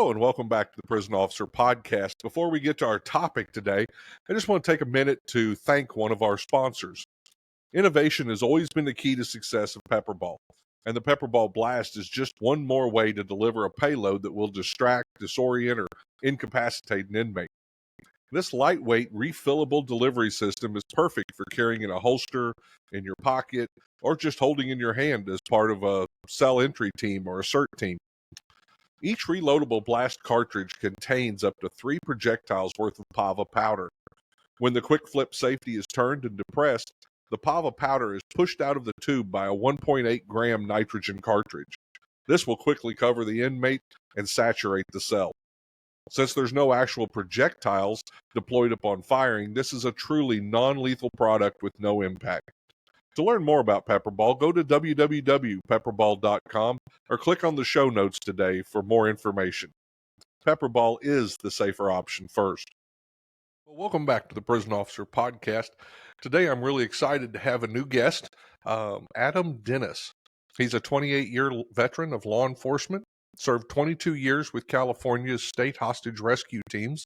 Hello and welcome back to the Prison Officer Podcast. Before we get to our topic today, I just want to take a minute to thank one of our sponsors. Innovation has always been the key to success of Pepperball, and the Pepperball Blast is just one more way to deliver a payload that will distract, disorient, or incapacitate an inmate. This lightweight, refillable delivery system is perfect for carrying in a holster, in your pocket, or just holding in your hand as part of a cell entry team or a CERT team. Each reloadable blast cartridge contains up to 3 projectiles worth of PAVA powder. When the quick flip safety is turned and depressed, the PAVA powder is pushed out of the tube by a 1.8 gram nitrogen cartridge. This will quickly cover the inmate and saturate the cell. Since there's no actual projectiles deployed upon firing, this is a truly non-lethal product with no impact. To learn more about Pepperball, go to www.pepperball.com or click on the show notes today for more information. Pepperball is the safer option first. Well, welcome back to the Prison Officer Podcast. Today I'm really excited to have a new guest, Adam Dennis. He's a 28-year veteran of law enforcement, served 22 years with California's state hostage rescue teams.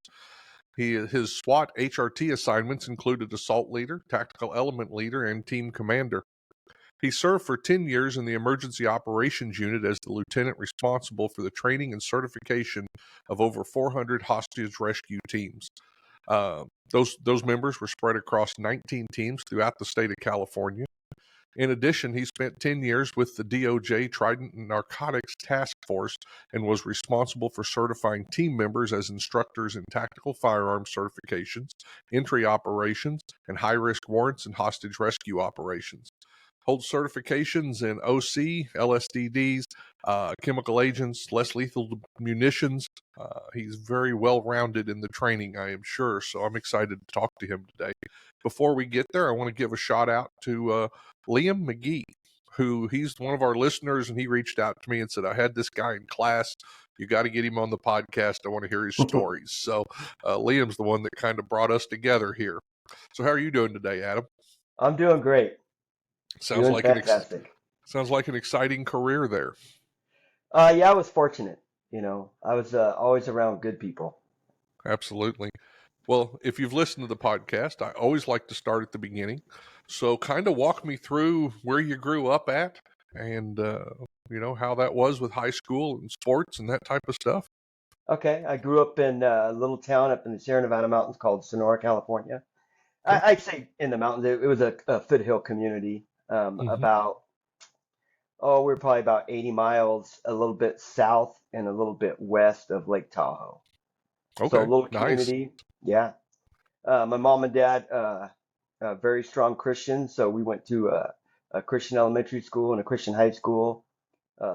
His SWAT HRT assignments included assault leader, tactical element leader, and team commander. He served for 10 years in the emergency operations unit as the lieutenant responsible for the training and certification of over 400 hostage rescue teams. Those members were spread across 19 teams throughout the state of California. In addition, he spent 10 years with the DOJ Trident Narcotics Task Force and was responsible for certifying team members as instructors in tactical firearm certifications, entry operations, and high-risk warrants and hostage rescue operations. Holds certifications in OC, LSDDs, chemical agents, less lethal munitions. He's very well-rounded in the training, I am sure, so I'm excited to talk to him today. Before we get there, I want to give a shout-out to Liam McGee, he's one of our listeners, and he reached out to me and said, I had this guy in class. You got to get him on the podcast. I want to hear his stories. So Liam's the one that kind of brought us together here. So how are you doing today, Adam? I'm doing great. Sounds like fantastic. Sounds like an exciting career there. Yeah, I was fortunate. I was always around good people. Absolutely. Well, if you've listened to the podcast, I always like to start at the beginning. So kind of walk me through where you grew up at and, how that was with high school and sports and that type of stuff. Okay. I grew up in a little town up in the Sierra Nevada mountains called Sonora, California. Okay. I'd say in the mountains. It was a foothill community. We're probably about 80 miles, a little bit south and a little bit west of Lake Tahoe. Okay. So a little community. Nice. Yeah. My mom and dad, very strong Christians. So we went to a Christian elementary school and a Christian high school,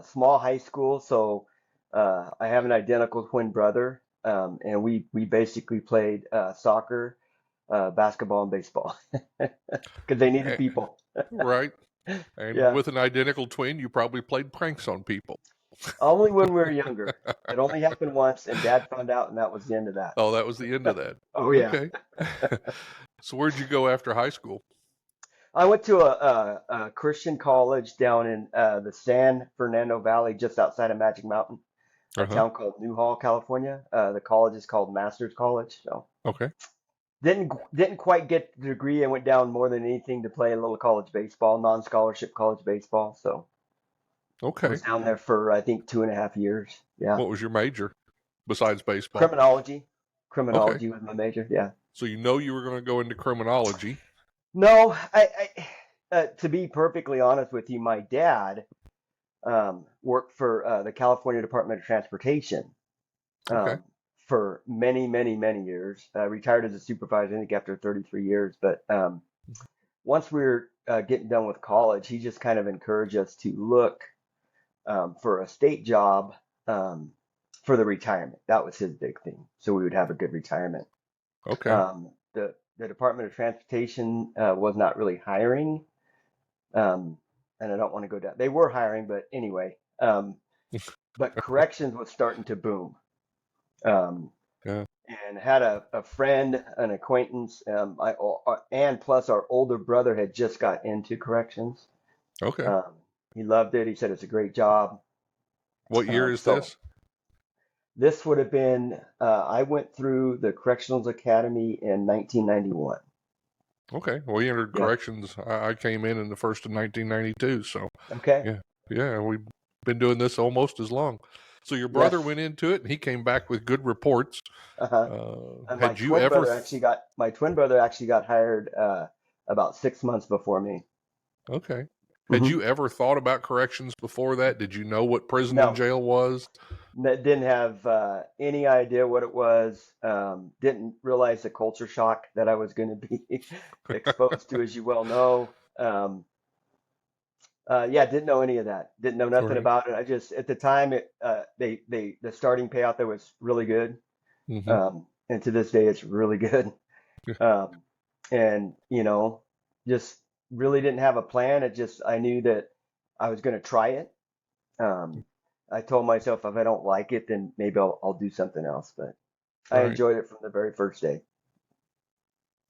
small high school. So I have an identical twin brother, and we basically played soccer, basketball, and baseball because they needed people. Right. And yeah. With an identical twin, you probably played pranks on people. Only when we were younger. It only happened once, and Dad found out, and that was the end of that. Oh, that was the end of that. Oh, yeah. Okay. So where'd you go after high school? I went to a Christian college down in the San Fernando Valley, just outside of Magic Mountain, a town called Newhall, California. The college is called Masters College. So okay. Didn't quite get the degree. I went down more than anything to play a little college baseball, non-scholarship college baseball. So okay. I was down there for, I think, 2.5 years. Yeah. What was your major besides baseball? Criminology. Criminology was my major, yeah. So you were going to go into criminology. No, I to be perfectly honest with you, my dad worked for the California Department of Transportation for many, many, many years. Retired as a supervisor, I think, after 33 years. But once we were getting done with college, he just kind of encouraged us to look for a state job for the retirement. That was his big thing. So we would have a good retirement. Okay. The Department of Transportation was not really hiring. And I don't want to go down. They were hiring, but anyway. But corrections was starting to boom. Yeah. And had a friend, an acquaintance, and plus our older brother had just got into corrections. Okay. He loved it. He said it's a great job. What year is this? This would have been, I went through the Correctionals Academy in 1991. Okay. Well, you entered Yeah. corrections. I came in the first of 1992. So, Okay. yeah. Yeah. We've been doing this almost as long. So your brother Yes. went into it and he came back with good reports. Uh-huh. And Had you ever, my twin brother actually got hired about 6 months before me. okay. Had Hmm. you ever thought about corrections before that? Did you know what prison and No, jail was? didn't have any idea what it was. Didn't realize the culture shock that I was going to be exposed to, as you well know. Yeah, didn't know any of that. Didn't know nothing Right. about it. I just at the time the starting payout there was really good. Mm-hmm. And to this day it's really good. Um, and just really didn't have a plan. It just I knew that I was going to try it. Um, I told myself if I don't like it, then maybe I'll do something else. But I Right. enjoyed it from the very first day.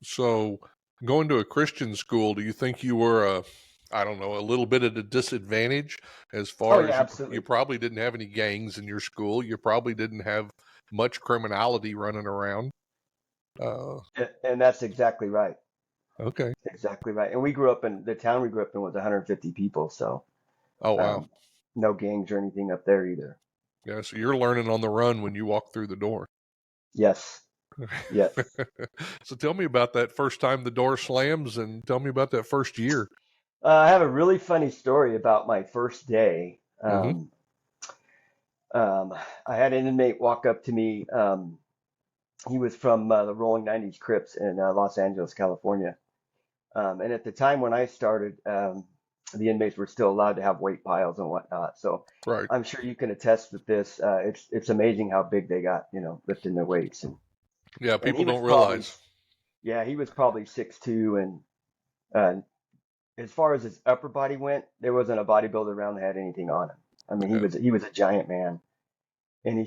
So going to a Christian school, do you think you were I don't know, a little bit at a disadvantage as Oh far yeah, as you absolutely. probably didn't have any gangs in your school. You probably didn't have much criminality running around. And that's exactly right. Okay. Exactly right. And we grew up in the town we grew up in was 150 people, so Oh, wow. um, no gangs or anything up there either. Yeah, so you're learning on the run when you walk through the door. Yes, yes. So tell me about that first time the door slams and tell me about that first year. I have a really funny story about my first day. Mm-hmm. I had an inmate walk up to me. He was from the Rolling 90s Crips in Los Angeles, California. And at the time when I started, the inmates were still allowed to have weight piles and whatnot. So Right. I'm sure you can attest with this. It's amazing how big they got, lifting their weights. Yeah, And people don't realize. he was probably 6'2", and uh, as far as his upper body went, there wasn't a bodybuilder around that had anything on him. I mean, Yeah. he was a giant man. And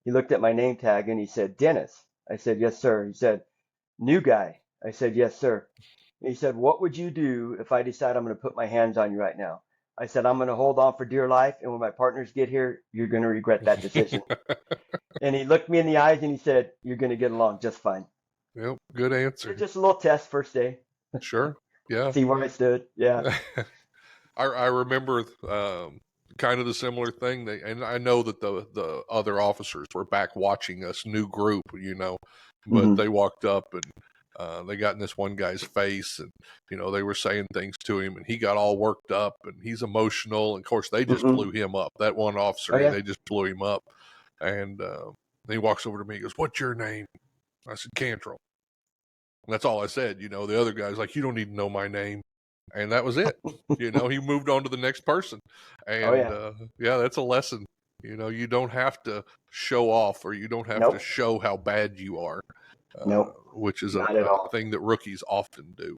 he looked at my name tag and he said, Dennis. I said, yes, sir. He said, new guy. I said, yes, sir. And he said, what would you do if I decide I'm going to put my hands on you right now? I said, I'm going to hold on for dear life. And when my partners get here, you're going to regret that decision. And he looked me in the eyes and he said, you're going to get along just fine. Yep, good answer. Just a little test first day. Sure. Yeah. See where I stood. Yeah. I remember kind of the similar thing. And I know that the other officers were back watching us new group, but Hmm. they walked up and they got in this one guy's face, and they were saying things to him, and he got all worked up, and he's emotional. And of course, they just Hmm. blew him up. That one Oh, officer, yeah. they just blew him up. And he walks over to me, and goes, "What's your name?" I said, "Cantrell." And that's all I said. The other guy's like, "You don't need to know my name." And that was it. He moved on to the next person. Oh, And yeah. yeah, that's a lesson. You don't have to show off, or you don't have to Nope. show how bad you are, Nope. which is a Not at all. thing that rookies often do.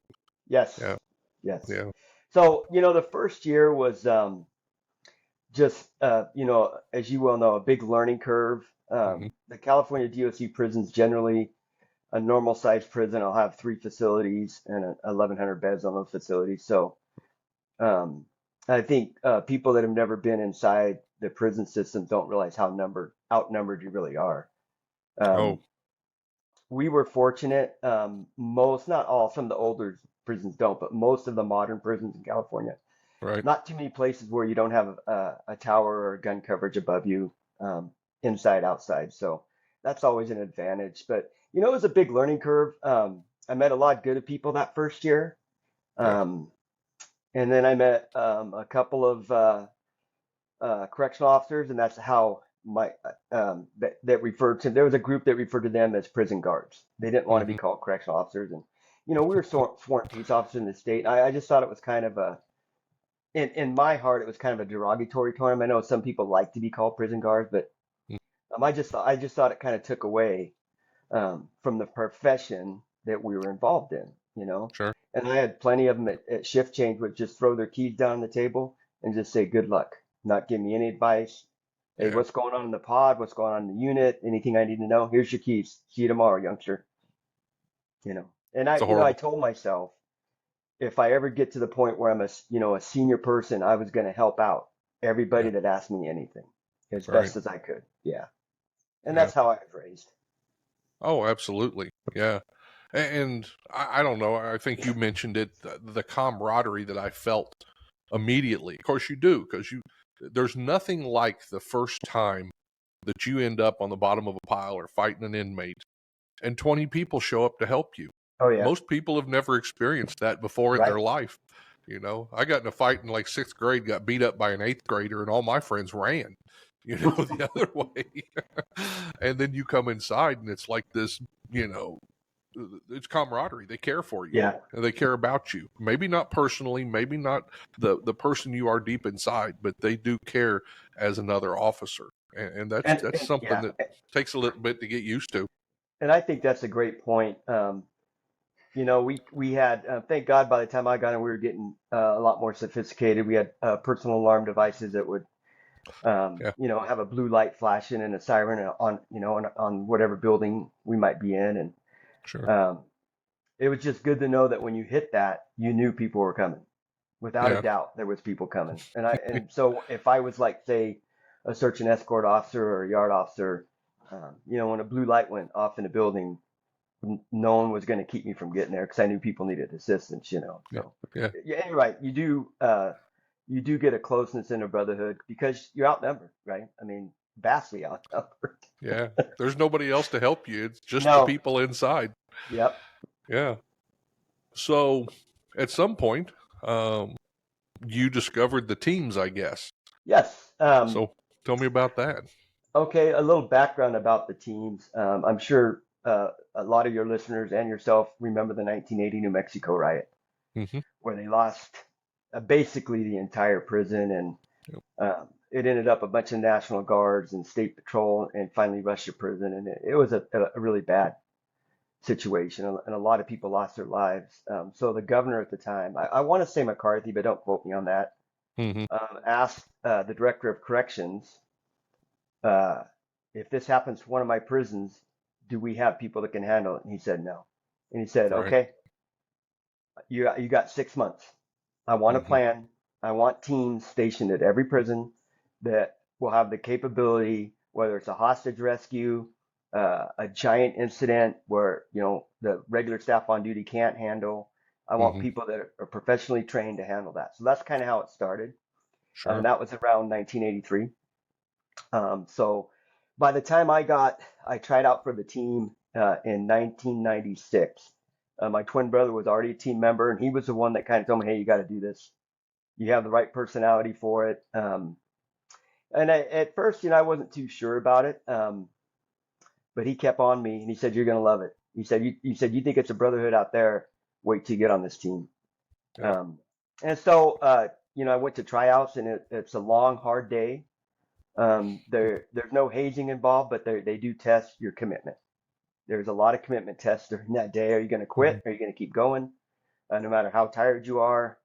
Yes. Yeah. Yes. Yeah. So, the first year was just, as you well know, a big learning curve. Hmm. The California DOC prisons generally, a normal sized prison, will have 3 facilities and 1,100 beds on those facilities. So um, I think people that have never been inside the prison system don't realize how outnumbered you really are. Oh, Um, we were fortunate. Most, not all, some of the older prisons don't, but most of the modern prisons in California, right. not too many places where you don't have a tower or gun coverage above you, um, inside, outside. So that's always an advantage. But it was a big learning curve. I met a lot of good people that first year, Yeah. um, and then I met a couple of correctional officers, and that's how that referred to. There was a group that referred to them as prison guards. They didn't want to be Hmm. called correctional officers, and we were sworn peace officers in the state. I just thought it was kind of in my heart, it was kind of a derogatory term. I know some people like to be called prison guards, but I just thought it kind of took away from the profession that we were involved in, you know. Sure. And I had plenty of them at shift change would just throw their keys down on the table and just say good luck, not give me any advice. Hey, Yeah. what's going on in the pod? What's going on in the unit? Anything I need to know? Here's your keys. See you tomorrow, youngster. And It's a I horrible. told myself if I ever get to the point where I'm a senior person, I was going to help out everybody Yeah. that asked me anything. as Right. best as I could. Yeah. And Yeah. that's how I was raised. Oh, absolutely. Yeah. And I don't know. I think you mentioned it, the camaraderie that I felt immediately. Of course, you do, because there's nothing like the first time that you end up on the bottom of a pile or fighting an inmate and 20 people show up to help you. Oh yeah. Most people have never experienced that before in Right. their life. I got in a fight in like 6th grade, got beat up by an 8th grader, and all my friends ran, the other way. And then you come inside and it's like this, it's camaraderie. They care for you. Yeah. And they care about you. Maybe not personally, maybe not the person you are deep inside, but they do care as another officer. And that's something Yeah. that takes a little bit to get used to. And I think that's a great point. We had, thank God, by the time I got in, we were getting a lot more sophisticated. We had personal alarm devices that would, Yeah, have a blue light flashing and a siren on whatever building we might be in. And sure. it was just good to know that when you hit that, you knew people were coming. Without a Yeah. doubt, there was people coming. And so if I was like, say, a search and escort officer or a yard officer, when a blue light went off in a building, no one was going to keep me from getting there because I knew people needed assistance. Yeah. So Yeah. yeah, you're right. You do get a closeness in a brotherhood because you're outnumbered, right? I mean, vastly outnumbered. Yeah. There's nobody else to help you. It's just the No. people inside. Yep. Yeah. So at some point, you discovered the teams, I guess. Yes. So tell me about that. Okay, a little background about the teams. I'm sure a lot of your listeners and yourself remember the 1980 New Mexico riot, Mm-hmm. where they lost basically the entire prison, and Yep. it ended up a bunch of National Guards and State Patrol, and finally rushed the prison, and it was a really bad situation, and a lot of people lost their lives. So the governor at the time, I want to say McCarthy, but don't quote me on that, Mm-hmm. asked the director of corrections, uh, if this happens to one of my prisons, do we have people that can handle it? And he said no. And he said, Right. okay, you got 6 months. I want a Mm-hmm. plan. I want teams stationed at every prison that will have the capability, whether it's a hostage rescue, a giant incident where the regular staff on duty can't handle. I want Mm-hmm. people that are professionally trained to handle that. So that's kind of how it started. Sure. That was around 1983. So by the time I tried out for the team in 1996. My twin brother was already a team member, and he was the one that kind of told me, "Hey, you got to do this. You have the right personality for it." And at first, I wasn't too sure about it, but he kept on me, and he said, "You're gonna love it." He said, "You think it's a brotherhood out there? Wait till you get on this team." Yeah. And so, I went to tryouts, and it's a long, hard day. There's no hazing involved, but they do test your commitment. There's a lot of commitment tests during that day. Are you going to Mm-hmm. quit? Are you going to keep going? No matter how tired you are.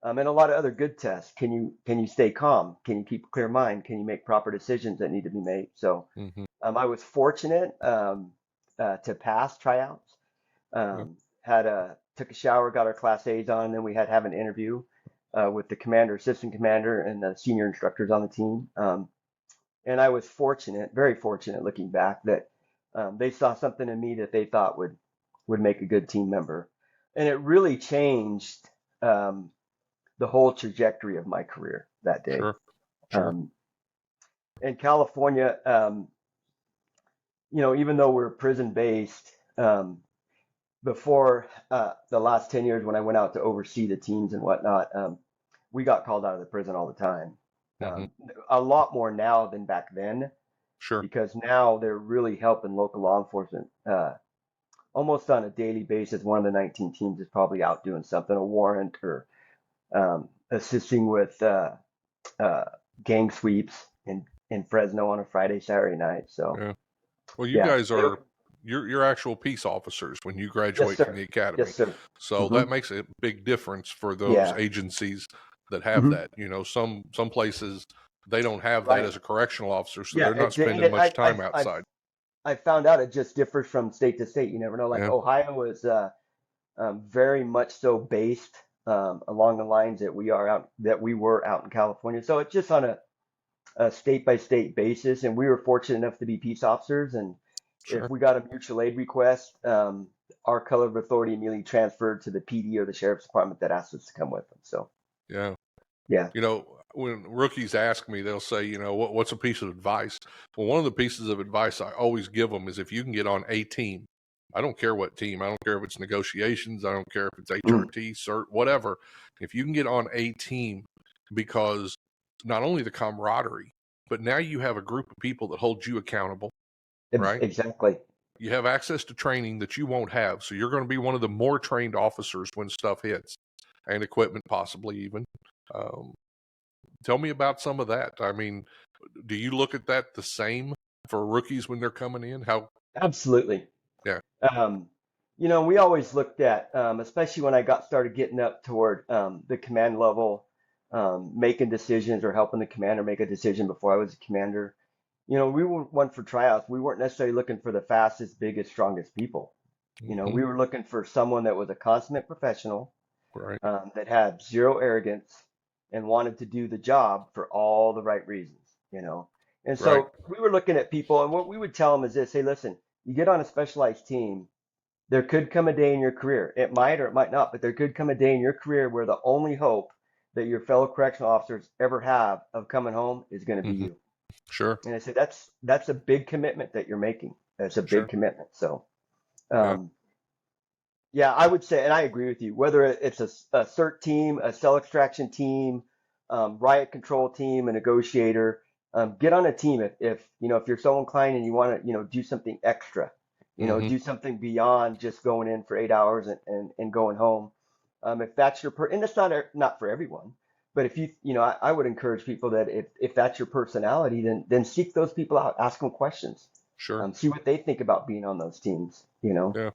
And a lot of other good tests. Can you stay calm? Can you keep a clear mind? Can you make proper decisions that need to be made? So Mm-hmm. I was fortunate to pass tryouts. Yeah. Took a shower, got our class A's on, and then we had to have an interview with the commander, assistant commander, and the senior instructors on the team. And I was fortunate, very fortunate, looking back, that they saw something in me that they thought would make a good team member, and it really changed the whole trajectory of my career that day. Sure. Sure. Um, in California, even though we're prison based, before the last 10 years when I went out to oversee the teams and whatnot, we got called out of the prison all the time. Mm-hmm. A lot more now than back then, Sure. because now they're really helping local law enforcement almost on a daily basis. One of the 19 teams is probably out doing something, a warrant or assisting with gang sweeps in Fresno on a Friday, Saturday night. So Yeah. Well, you yeah, guys are you're actual peace officers when you yes, graduate from sir. the academy. Yes, sir. So Hmm. that makes a big difference for those Yeah. agencies that have Hmm. that. Some places they don't have that Right. as a correctional officer, so Yeah. they're not spending much time outside. I found out it just differs from state to state. You never know. Like Yeah. Ohio is very much so based along the lines that we were out in California. So it's just on a state by state basis, and we were fortunate enough to be peace officers. And if Sure. we got a mutual aid request, our color of authority immediately transferred to the PD or the sheriff's department that asked us to come with them. So Yeah. yeah. When rookies ask me, they'll say, what's a piece of advice? Well, one of the pieces of advice I always give them is if you can get on a team, I don't care what team, I don't care if it's negotiations, I don't care if it's Mm. HRT, CERT, whatever. If you can get on a team, because not only the camaraderie, but now you have a group of people that hold you accountable, right? Exactly. You have access to training that you won't have. So you're going to be one of the more trained officers when stuff hits, and equipment possibly even. Um, Tell me about some of that. I mean, do you look at that the same for rookies when they're coming in? How? Absolutely. Yeah. Um, we always looked at, especially when I got started getting up toward the command level, making decisions or helping the commander make a decision before I was a commander. We weren't one for tryouts. We weren't necessarily looking for the fastest, biggest, strongest people. Hmm. We were looking for someone that was a consummate professional, Right. that had zero arrogance and wanted to do the job for all the right reasons. And Right. so we were looking at people, and what we would tell them is this: hey, listen, you get on a specialized team, there could come a day in your career, it might or it might not, but there could come a day in your career where the only hope that your fellow correctional officers ever have of coming home is going to be Hmm. you. Sure. And I said, that's a big commitment that you're making. That's a big Sure. commitment. So, Yeah. um, yeah, I would say, and I agree with you, whether it's a CERT team, a cell extraction team, riot control team, a negotiator, get on a team if you're so inclined and you want to, do something extra, Hmm. do something beyond just going in for 8 hours and going home. If that's and it's not for everyone, but if I would encourage people that if that's your personality, then seek those people out, ask them questions, Sure. see what they think about being on those teams. Yeah.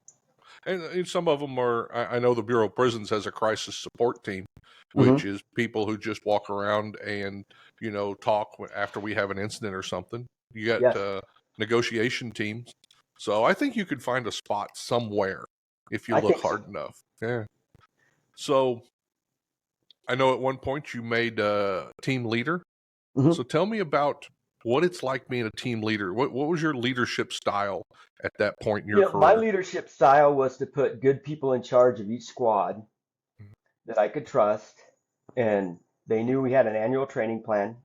And some of them are, I know the Bureau of Prisons has a crisis support team, which Hmm. is people who just walk around and, talk after we have an incident or something. You got Yes, negotiation teams. So I think you could find a spot somewhere if you I look think so. hard enough. Yeah. So I know at one point you made a team leader. Hmm. So tell me about what it's like being a team leader. What was your leadership style at that point in your My career? leadership style was to put good people in charge of each squad that I could trust, and they knew we had an annual training plan.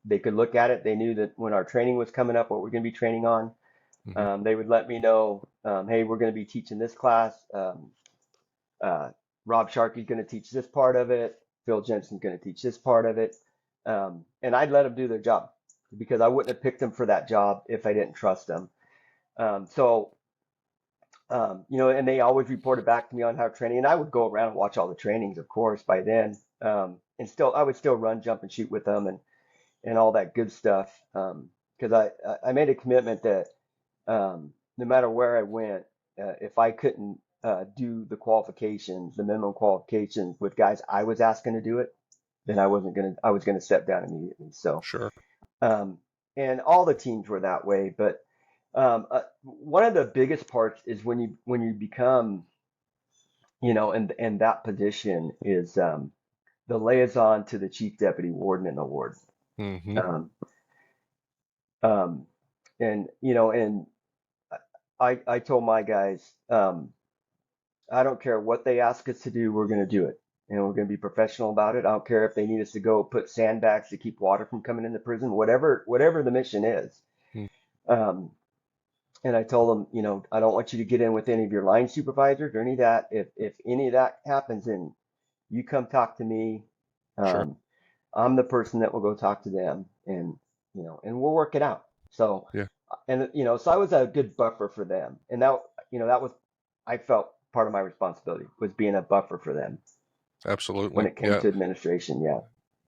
They could look at it. They knew that when our training was coming up, what we're going to be training on. Mm-hmm. They would let me know, hey, we're going to be teaching this class. Uh, Rob Sharkey's going to teach this part of it. Phil Jensen's going to teach this part of it. And I'd let them do their job because I wouldn't have picked them for that job if I didn't trust them. And they always reported back to me on how training, and I would go around and watch all the trainings, of course, by then. And still, I would still run, jump, and shoot with them and all that good stuff. Because I made a commitment that no matter where I went, if I couldn't do the qualifications, the minimum qualifications with guys I was asking to do it, then I was gonna step down immediately. So, Sure. um, and all the teams were that way, but one of the biggest parts is when you become, in that position is the liaison to the chief deputy warden and the warden. Mm-hmm. Um, um, and I told my guys, I don't care what they ask us to do, we're going to do it. And we're going to be professional about it. I don't care if they need us to go put sandbags to keep water from coming into prison, whatever the mission is. Um, And I told them, I don't want you to get in with any of your line supervisors or any of that. If any of that happens, then you come talk to me. Sure. Um, I'm the person that will go talk to them, and we'll work it out. So, Yeah. so I was a good buffer for them, and that was, I felt part of my responsibility was being a buffer for them when Absolutely. it came Yeah. to administration. Yeah,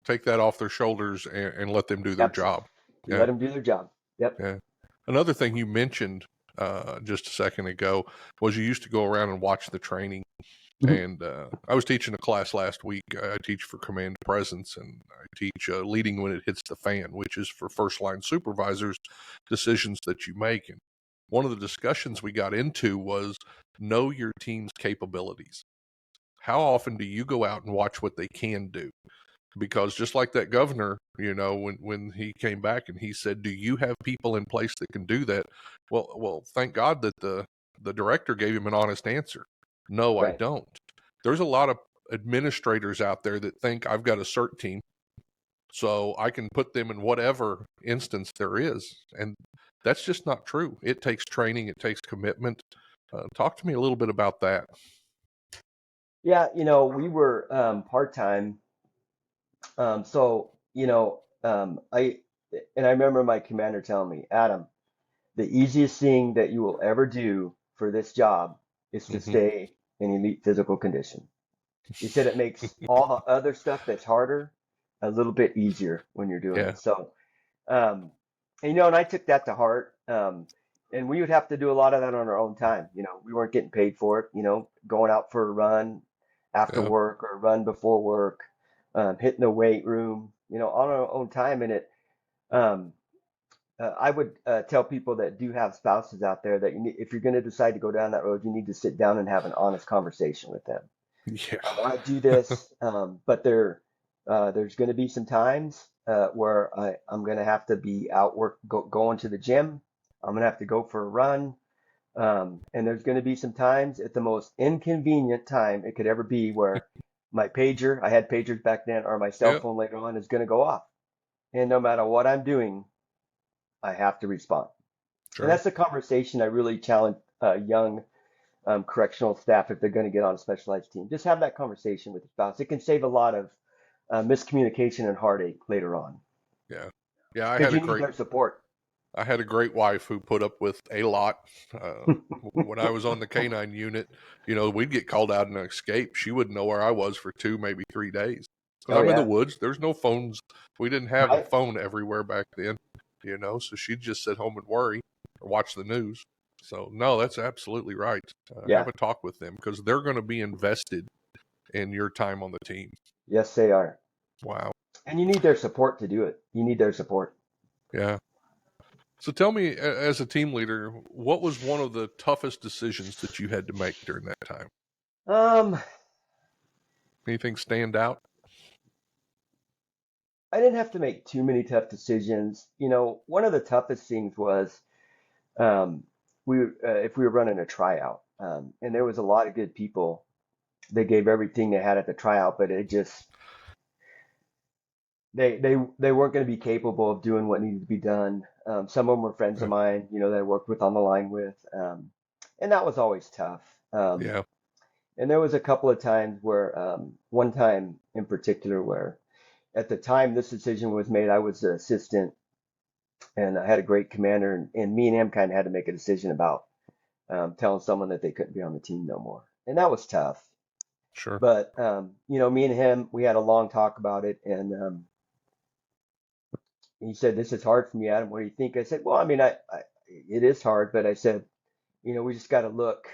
Take that off their shoulders and let them do their absolutely. job. You let Yeah. them do their job. Yep. Yeah. Another thing you mentioned just a second ago was you used to go around and watch the training. Mhm. And I was teaching a class last week. I teach for command presence, and I teach leading when it hits the fan, which is for first line supervisors, decisions that you make. And one of the discussions we got into was know your team's capabilities. How often do you go out and watch what they can do? because just like that governor, when he came back and he said, "Do you have people in place that can do that?" Well, thank God that the director gave him an honest answer. No, I Right. don't. There's a lot of administrators out there that think I've got a CERT team, so I can put them in whatever instance there is, and that's just not true. It takes training, it takes commitment. Talk to me a little bit about that. Yeah, we were part-time. So, I remember my commander telling me, Adam, the easiest thing that you will ever do for this job is to Hmm. stay in elite physical condition. He said it makes all the other stuff that's harder a little bit easier when you're doing Yeah. it. So, um, and I took that to heart. And we would have to do a lot of that on our own time. We weren't getting paid for it, going out for a run after Yeah. work or a run before work, hitting the weight room, on our own time. And um, I would tell people that do have spouses out there that if you're going to decide to go down that road, you need to sit down and have an honest conversation with them. Yeah. I want to do this, but there's going to be some times where I'm going to have to be out going to the gym. I'm going to have to go for a run. And there's going to be some times at the most inconvenient time it could ever be where my pager, I had pagers back then, or my cell Yeah. phone later on is going to go off. And no matter what I'm doing, I have to respond. And Sure. that's the conversation I really challenge young correctional staff if they're going to get on a specialized team. Just have that conversation with your spouse. It can save a lot of miscommunication and heartache later on Yeah. Yeah. because you need their support. I had a great wife who put up with a lot. When I was on the canine unit, we'd get called out in an escape. She wouldn't know where I was for 2, maybe 3 days because Oh I'm in the yeah, woods. There's no phones. We didn't have a right. phone everywhere back then, so she'd just sit home and worry or watch the news. So, no, that's absolutely right. Yeah, Have a talk with them because they're going to be invested in your time on the team. yes they are. Wow. And you need their support to do it. You need their support. Yeah. So tell me, as a team leader, what was one of the toughest decisions that you had to make during that time? Um, Anything stand out? I didn't have to make too many tough decisions. One of the toughest things was um, if we were running a tryout, and there was a lot of good people. They gave everything they had at the tryout, but it just they weren't going to be capable of doing what needed to be done. Some of them were friends of Yeah. mine, that I worked with on the line with, and that was always tough. Yeah. And there was a couple of times where, one time in particular, where at the time this decision was made, I was the assistant, and I had a great commander, and me and him kind of had to make a decision about telling someone that they couldn't be on the team no more, and that was tough. Sure. But me and him, we had a long talk about it, and he said, "This is hard for me, Adam. What do you think?" I said, "Well, I mean, it is hard, but I said, we just got to look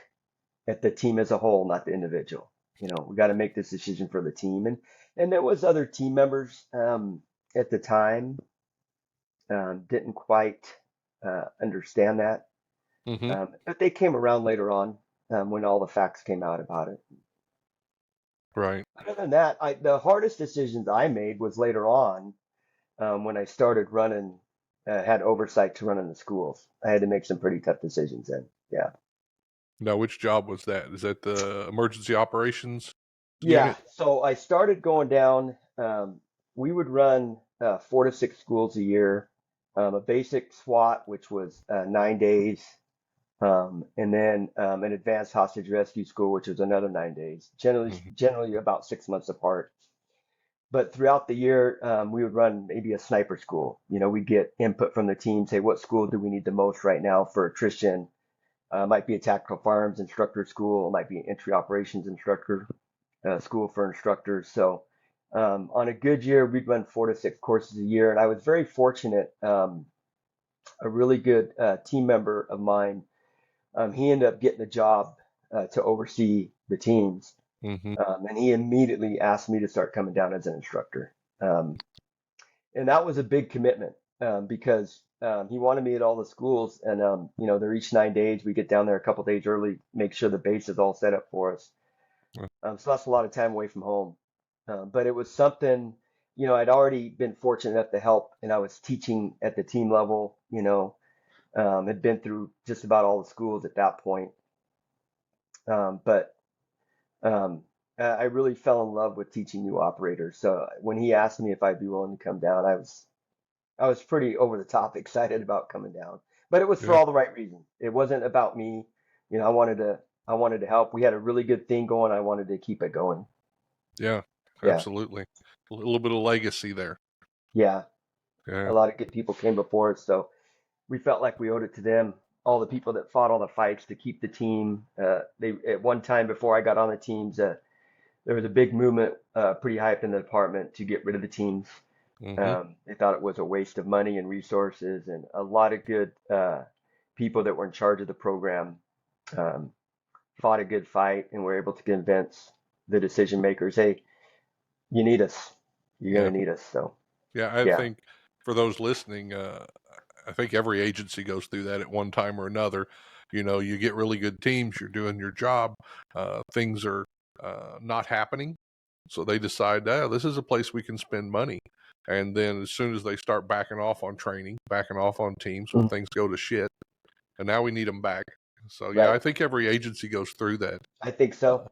at the team as a whole, not the individual. We got to make this decision for the team." And there was other team members at the time didn't quite understand that, Hmm. but they came around later on when all the facts came out about it. Right. Other than that, the hardest decisions I made was later on when I started running, had oversight to running the schools. I had to make some pretty tough decisions then. Yeah. Now, which job was that? Is that the emergency operations Yeah. unit? So I started going down. We would run 4 to 6 schools a year, a basic SWAT, which was 9 days, and then an advanced hostage rescue school, which was another 9 days. Hmm. Generally about 6 months apart. But throughout the year, we would run maybe a sniper school. We'd get input from the team, say, what school do we need the most right now for attrition? Might be a tactical firearms instructor school, it might be an entry operations instructor school for instructors. So on a good year, we'd run 4 to 6 courses a year. And I was very fortunate. A really good team member of mine, he ended up getting the job to oversee the teams. Hmm. And he immediately asked me to start coming down as an instructor. Um, and that was a big commitment because he wanted me at all the schools. And, they're each 9 days. We get down there a couple days early, make sure the base is all set up for us. So that's a lot of time away from home. But it was something, I'd already been fortunate enough to help, and I was teaching at the team level. Had been through just about all the schools at that point. But I really fell in love with teaching new operators. So when he asked me if I'd be willing to come down, I was pretty over the top excited about coming down. But it was for Yeah. all the right reasons. It wasn't about me. I wanted to help. We had a really good thing going. I wanted to keep it going. Yeah. Yeah. Absolutely. A little bit of legacy there. Yeah. A Yeah. lot of good people came before us, so we felt like we owed it to them. All the people that fought all the fights to keep the team. They at one time before I got on the teams, there was a big movement, pretty high up in the department to get rid of the teams. Mm-hmm. They thought it was a waste of money and resources, and a lot of good people that were in charge of the program um, fought a good fight and were able to convince the decision makers, hey, you need us. You're Yeah. going to need us. So, Yeah. I yeah. think for those listening, I think every agency goes through that at one time or another. You get really good teams, you're doing your job, things are not happening. So they decide, this is a place we can spend money. And then as soon as they start backing off on training, backing off on teams, well, Mhm. things go to shit. And now we need them back. So, yeah, Right. I think every agency goes through that. I think so.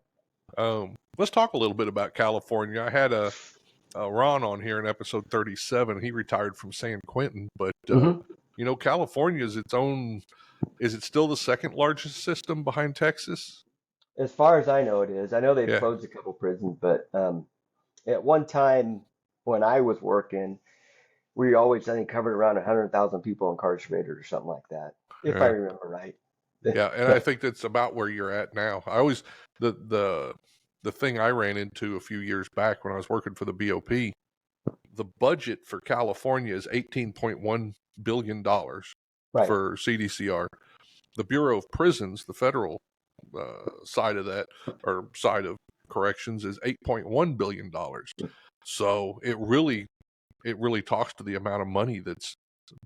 Let's talk a little bit about California. I had Ron on here in episode 37. He retired from San Quentin, but Hmm. California is its own. Is it still the second largest system behind Texas? As far as I know, it is. I know they've Yeah, closed a couple prisons, but at one time when I was working, we always, I think, covered around 100,000 people incarcerated or something like that, if I yeah, remember right. yeah. And I think that's about where you're at now. I always the thing I ran into a few years back when I was working for the BOP. The budget for California is $18.1 billion Right. for CDCR. The Bureau of Prisons, the federal side of that, or side of corrections, is $8.1 billion. So it really talks to the amount of money that's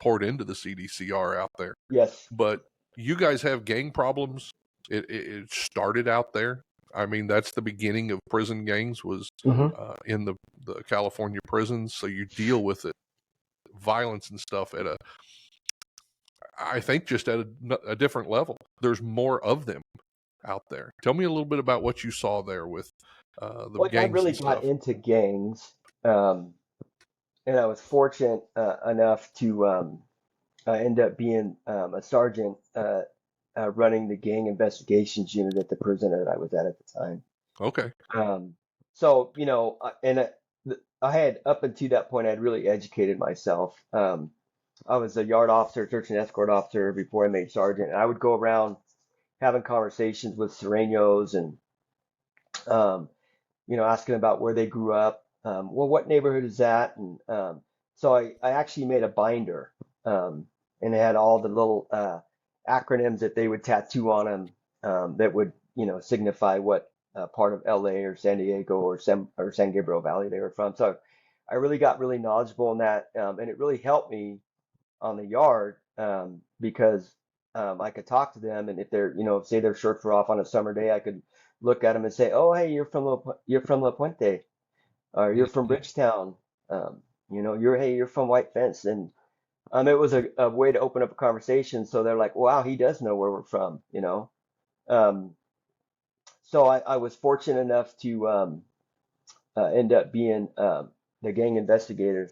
poured into the CDCR out there. Yes. But you guys have gang problems. It started out there. I mean, that's the beginning of prison gangs, was Hmm. in the California prisons. So you deal with it, violence and stuff, I think just at a different level. There's more of them out there. Tell me a little bit about what you saw there with the Well, I gangs really and got stuff. into gangs, um, and I was fortunate enough to end up being a sergeant running the gang investigations unit at the prison that I was at the time. Okay. Um, so, I had, up until that point, I'd really educated myself. I was a yard officer, search and escort officer before I made sergeant. And I would go around having conversations with Sureños and, um, asking about where they grew up. Well, what neighborhood is that? And so I actually made a binder, and it had all the little acronyms that they would tattoo on them, that would, signify what part of LA or San Diego or San Gabriel Valley they were from. So I really got really knowledgeable in that, and it really helped me on the yard, because I could talk to them, and if they're, say their shirts were off on a summer day, I could look at them and say, "Oh, hey, you're from La Puente, or you're from Mhm. Bridgetown, you're from White Fence," and it was a way to open up a conversation. So they're like, "Wow, he does know where we're from." Um, so I was fortunate enough to end up being the gang investigator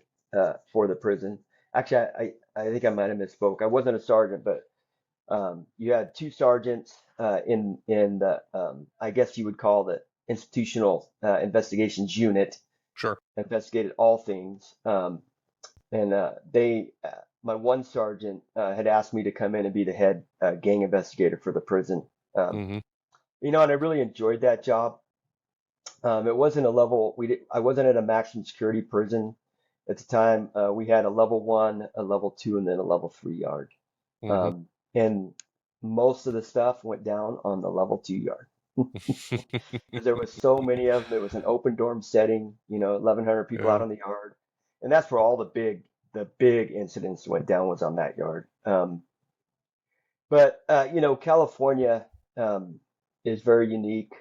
for the prison. Actually, I think I might have misspoke. I wasn't a sergeant, but you had two sergeants in the, I guess you would call the institutional investigations unit, Sure. investigated all things. And my one sergeant had asked me to come in and be the head gang investigator for the prison. Um, Hmm. and I really enjoyed that job. It wasn't a level, I wasn't at a maximum security prison at the time. We had a level 1, a level 2, and then a level 3 yard. Hmm. And most of the stuff went down on the level 2 yard because there was so many of them. It was an open dorm setting, 1,100 people out Yeah. on the yard, and that's where all the big incidents went down, was on that yard. But California is very unique,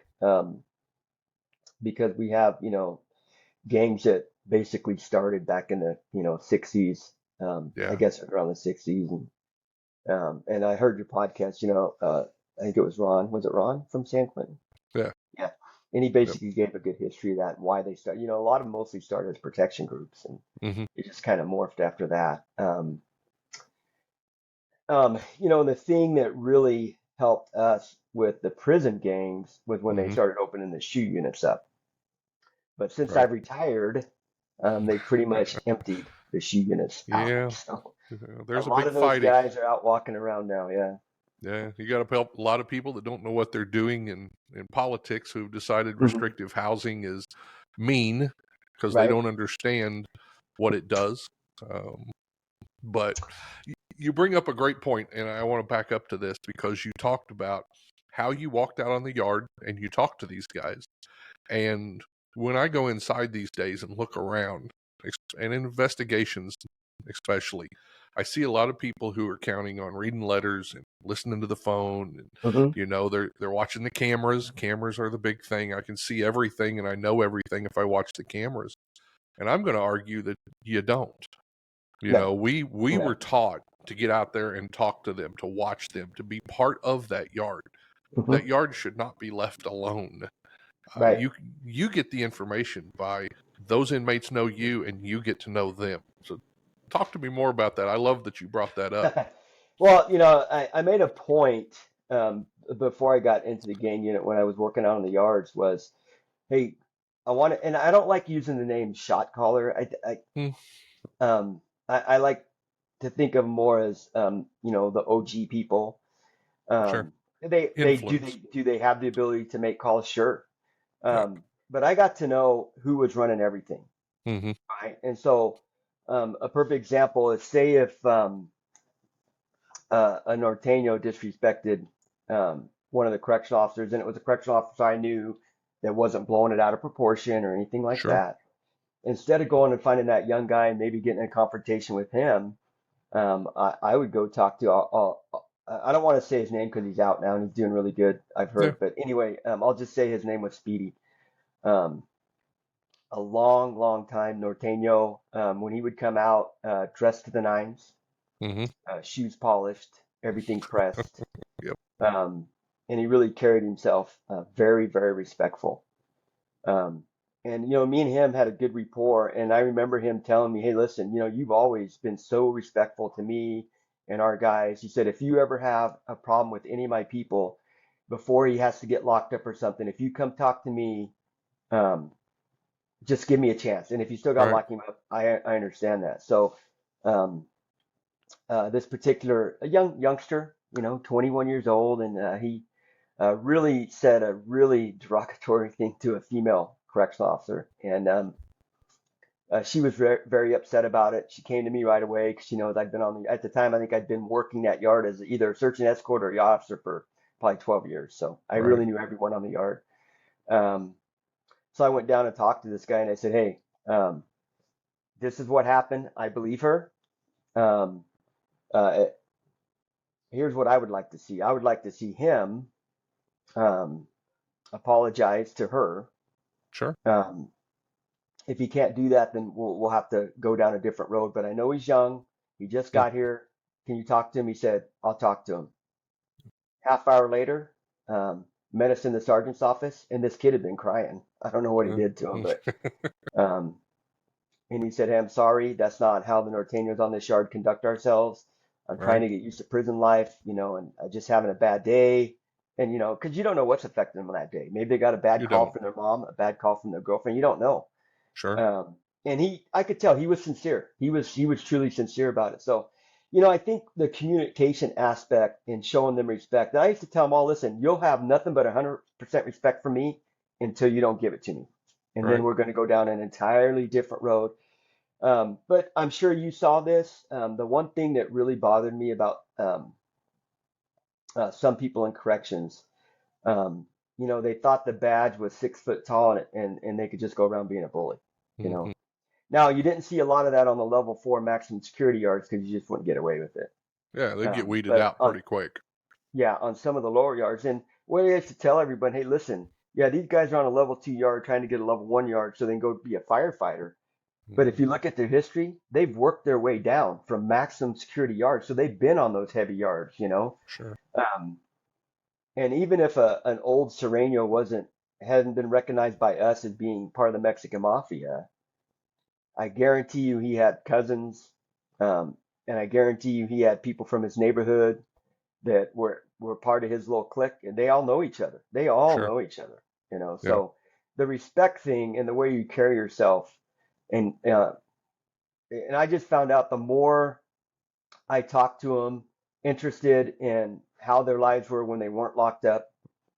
because we have gangs basically started back in the 60s. I Yeah. guess around the 60s, and I heard your podcast. I think it was Ron. Was it Ron from San Quentin? Yeah. Yeah. And he Yep. basically gave a good history of that and why they started. A lot of them mostly started as protection groups, and Hmm. it just kind of morphed after that. The thing that really helped us with the prison gangs was when they Hmm. started opening the shoe units up. But since Right. I've retired, they pretty much emptied the shoe units out. Yeah. So a There's a lot big of those fighting. guys are out walking around now. Yeah. Yeah, you got to help a lot of people that don't know what they're doing in politics who've decided Hmm. restrictive housing is mean because they Right. don't understand what it does. Um, but you bring up a great point, and I want to back up to this because you talked about how you walked out on the yard and you talked to these guys. And when I go inside these days and look around, and in investigations especially, I see a lot of people who are counting on reading letters and listening to the phone, and Hmm. they're watching the cameras. Cameras are the big thing. I can see everything and I know everything if I watch the cameras. And I'm going to argue that you don't. No. We were No. taught to get out there and talk to them, to watch them, to be part of that yard. Hmm. That yard should not be left alone. Uh, Right. you you get the information by those inmates know you, and you get to know them. So, talk to me more about that. I love that you brought that up. Well, I made a point before I got into the gang unit when I was working out in the yards was, hey, I want to, and I don't like using the name shot caller. Hmm, I like to think of more as, the OG people. sure, They influence. do they have the ability to make calls? Sure. Yeah. But I got to know who was running everything, Hmm. right? And so, a perfect example is say if a Norteño disrespected one of the correctional officers, and it was a correctional officer I knew that wasn't blowing it out of proportion or anything like Sure. that. Instead of going and finding that young guy and maybe getting in a confrontation with him, I would go talk to. I don't want to say his name because he's out now and he's doing really good, I've Yeah. heard. But anyway, I'll just say his name was Speedy. Um, a long, long time Norteño. When he would come out dressed to the nines, Hmm. shoes polished, everything pressed. Yep. Um, and he really carried himself very, very respectful. Um, and me and him had a good rapport, and I remember him telling me, "Hey, listen, you've always been so respectful to me and our guys." He said, "If you ever have a problem with any of my people, before he has to get locked up or something, if you come talk to me, um, just give me a chance. And if you still got to Right. lock him up, I understand that." So, um, this particular a youngster, 21 years old, and he really said a really derogatory thing to a female correctional officer, and she was very, very upset about it. She came to me right away because she knows I'd been at the time, I think I'd been working that yard as either a search and escort or yacht officer for probably 12 years. So I Right. really knew everyone on the yard. Um, so I went down and talked to this guy and I said, "Hey, this is what happened. I believe her. Um, uh, here's what I would like to see. I would like to see him um, apologize to her. Sure. Um, if he can't do that, then we'll have to go down a different road. But I know he's young. He just Hmm. got here. Can you talk to him?" He said, "I'll talk to him." Half hour later, met us in the sergeant's office, and this kid had been crying. I don't know what he Uh, did to him, but um, and he said, "Hey, I'm sorry. That's not how the Norteños on this yard conduct ourselves. I'm trying right. to get used to prison life, and I'm just having a bad day." And because you don't know what's affecting them on that day. Maybe they got a bad You call don't. from their mom, a bad call from their girlfriend. You don't know. Sure. And I could tell he was sincere. He was truly sincere about it. So, I think the communication aspect in showing them respect. And I used to tell them all, listen, you'll have nothing but 100% respect for me until you don't give it to me, and then Right. we're going to go down an entirely different road. But I'm sure you saw this. The one thing that really bothered me about some people in corrections, they thought the badge was 6 foot tall and they could just go around being a bully. You Hmm. know, Now, you didn't see a lot of that on the level 4 maximum security yards because you just wouldn't get away with it. Yeah, they get weeded But out pretty quick. yeah, on some of the lower yards, and what I used to tell everybody, hey, listen, yeah, these guys are on a level 2 yard trying to get a level 1 yard so they can go be a firefighter. But if Hmm. you look at their history, they've worked their way down from maximum security yards. So they've been on those heavy yards, Sure. Um, and even if an old Sereno hadn't been recognized by us as being part of the Mexican mafia, I guarantee you he had cousins, um, and I guarantee you he had people from his neighborhood that were part of his little clique, and they all know each other. They all Sure. know each other, Yeah. So the respect thing and the way you carry yourself, and I just found out the more I talked to them, interested in how their lives were when they weren't locked up,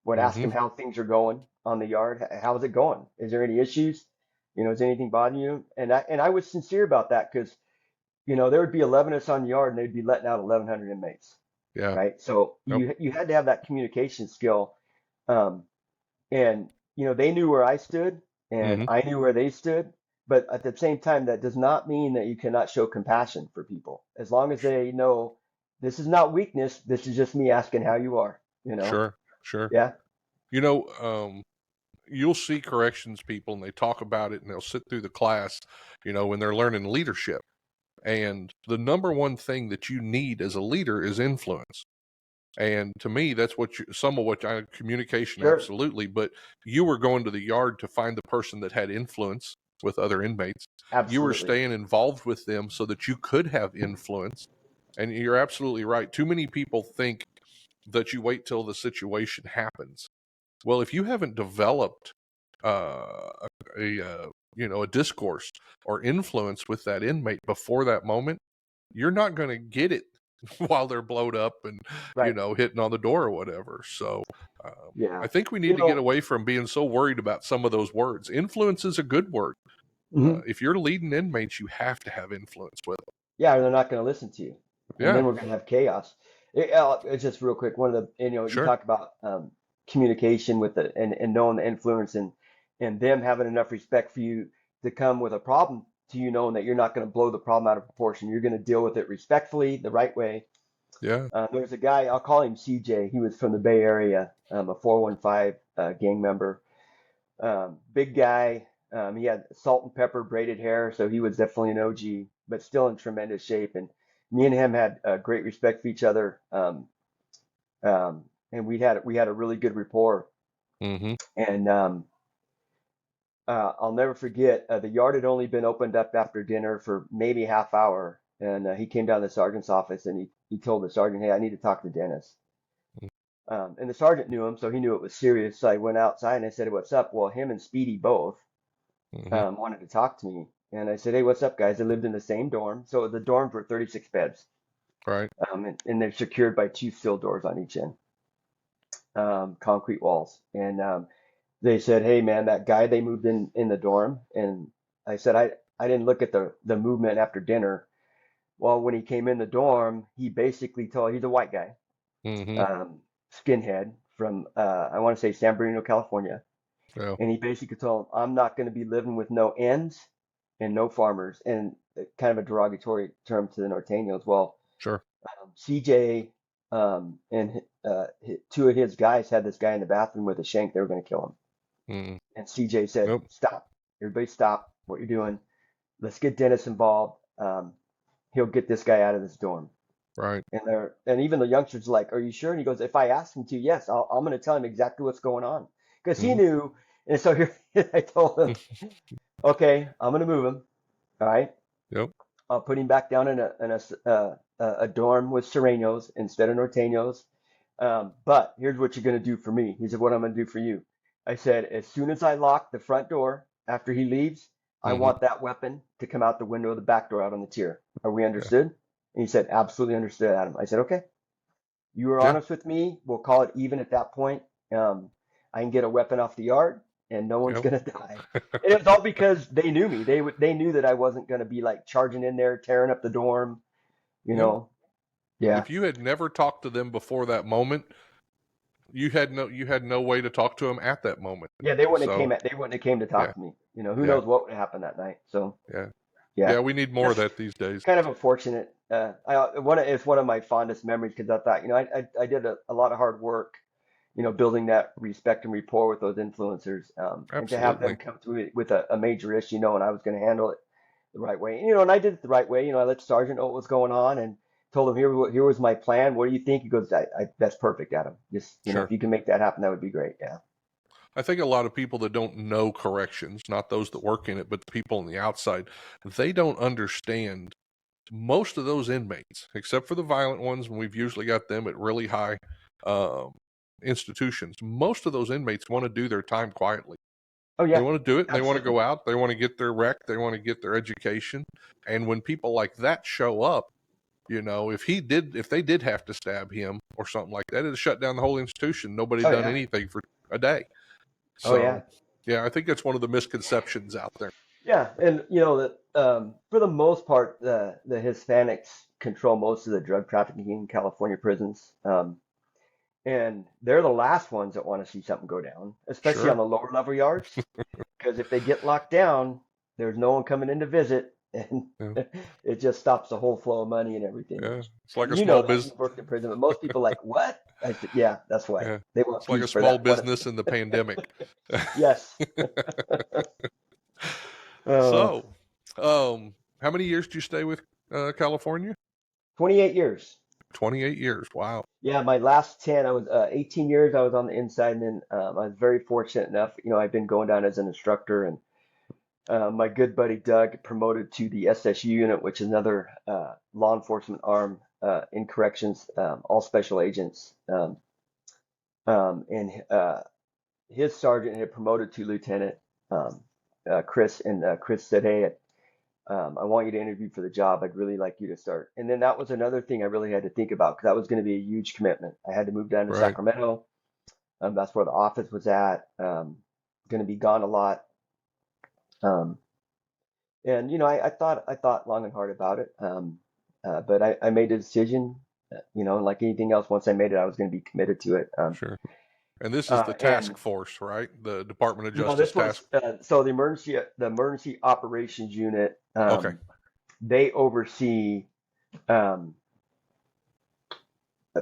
would ask Hmm. them how things are going on the yard. How's it going? Is there any issues? Is anything bothering you? And I was sincere about that because there would be 11 of us on the yard and they'd be letting out 1,100 inmates, Yeah. right? So Yep. you had to have that communication skill, um, and they knew where I stood and Hmm. I knew where they stood. But at the same time, that does not mean that you cannot show compassion for people. As long as they know this is not weakness, this is just me asking how you are, Sure. Sure. Yeah, You know, you'll see corrections people and they talk about it and they'll sit through the class, when they're learning leadership. And the number one thing that you need as a leader is influence. And to me, that's some of what communication, sure, absolutely. But you were going to the yard to find the person that had influence with other inmates. You were absolutely. staying involved with them so that you could have influence. And you're absolutely right. Too many people think that you wait till the situation happens. Well, if you haven't developed a discourse or influence with that inmate before that moment, you're not going to get it while they're blowed up and Right. hitting on the door or whatever. So Yeah. I think we You need to get know, away from being so worried about some of those words. Influence is a good word. mhm. If you're leading inmates, you have to have influence with them. Yeah, they're not going to listen to you, and Yeah, then we're going to have chaos. It's just real quick. One of the, you sure. talk about communication with and knowing the influence and them having enough respect for you to come with a problem to you, knowing that you're not going to blow the problem out of proportion. You're going to deal with it respectfully, the right way. Yeah. There's a guy, I'll call him CJ. He was from the Bay Area, a 415 gang member. Big guy. He had salt and pepper braided hair, so he was definitely an OG, but still in tremendous shape. And me and him had great respect for each other, and we had a really good rapport. Mm-hmm. And I'll never forget the yard had only been opened up after dinner for maybe a half hour, and he came down to the sergeant's office and he told the sergeant, "Hey, I need to talk to Dennis." And the sergeant knew him, so he knew it was serious. So I went outside and I said, "What's up?" Well, him and Speedy both Mm-hmm. wanted to talk to me. And I said, "Hey, what's up, guys?" I lived in the same dorm. So the dorms were 36 beds, Right. and they're secured by two steel doors on each end, concrete walls. And they said, "Hey, man, that guy they moved in the dorm." And I said, I didn't look at the movement after dinner. Well, when he came in the dorm, he basically told, he's a white guy, Mm-hmm. um, skinhead from, I want to say San Bernardino, California. Yeah. And he basically told him, "I'm not going to be living with no ends and no farmers," and kind of a derogatory term to the Norteños. Well, Sure. CJ and two of his guys had this guy in the bathroom with a shank. They were going to kill him. Mm-hmm. And CJ said, Nope. "Stop. Everybody stop what you're doing. Let's get Dennis involved. He'll get this guy out of this dorm." Right. And even the youngsters are like, "Are you sure?" And he goes, "If I ask him to, yes, I'm going to tell him exactly what's going on." Because he Mm-hmm. knew. And so here I told him, "Okay, I'm going to move him. All right. Yep. I'll put him back down in a dorm with Serenos instead of Norteños. But here's what you're going to do for me." He said, "What I'm going to do for you?" I said, "As soon as I lock the front door after he leaves, I Mm-hmm. want that weapon to come out the window of the back door out on the tier. Are we Yeah. understood?" And he said, "Absolutely understood, Adam." I said, "Okay. You were Yeah. honest with me. We'll call it even at that point. Um, I can get a weapon off the yard, and no one's Yep. gonna die." And it was all because they knew me. They knew that I wasn't gonna be like charging in there, tearing up the dorm. You Yep. know? Yeah, If you had never talked to them before that moment, you had no way to talk to them at that moment. yeah. They wouldn't have So came to yeah, talk to me. Who yeah, knows what would happen that night? So yeah, yeah, yeah. We need more of just that these days. kind of unfortunate. It's one of my fondest memories because I thought, I did a lot of hard work, building that respect and rapport with those influencers, and to have them Absolutely. come to it with a major issue, knowing I was going to handle it. the right way. And I did it the right way. I let the sergeant know what was going on and told him here was my plan. What do you think? He goes, that's perfect, Adam. Just, if Sure. you can make that happen, that would be great. Yeah. I think a lot of people that don't know corrections, not those that work in it, but the people on the outside, they don't understand most of those inmates, except for the violent ones, and we've usually got them at really high um, institutions. Most of those inmates want to do their time quietly. Oh They yeah, want to do it. They want to absolutely. go out. They want to get their rec. They want to get their education. And when people like that show up, if they did have to stab him or something like that, it'd shut down the whole institution. Nobody Oh done yeah. anything for a day. Oh So, yeah. yeah, I think that's one of the misconceptions out there. Yeah, and that for the most part, the Hispanics control most of the drug trafficking in California prisons, and they're the last ones that want to see something go down, especially on Sure. the lower level yards, because if they get locked down, there's no one coming in to visit, and Yeah. it just stops the whole flow of money and everything. Yeah. And It's like a you know small that business. you've worked in prison, but most people like what? I said, yeah, that's why Yeah. they want It's like a peace for small that one. business in the pandemic. Yes. Oh, So, how many years did you stay with California? 28 years. 28 years. Wow. Yeah, my last 10, I was 18 years I was on the inside, and then I was very fortunate enough, I've been going down as an instructor, and my good buddy Doug promoted to the SSU unit, which is another law enforcement arm in corrections, all special agents. And his sergeant had promoted to lieutenant. Um, Chris said, "Hey, I want you to interview for the job. I'd really like you to start." And then that was another thing I really had to think about because that was going to be a huge commitment. I had to move down to Right. Sacramento. That's where the office was at. Going to be gone a lot. Um, and I thought long and hard about it. But I made a decision. Like anything else, once I made it, I was going to be committed to it. Sure. And this is the And task force, right? The Department of no, Justice this task. was so the emergency operations unit. Okay. They oversee um, uh,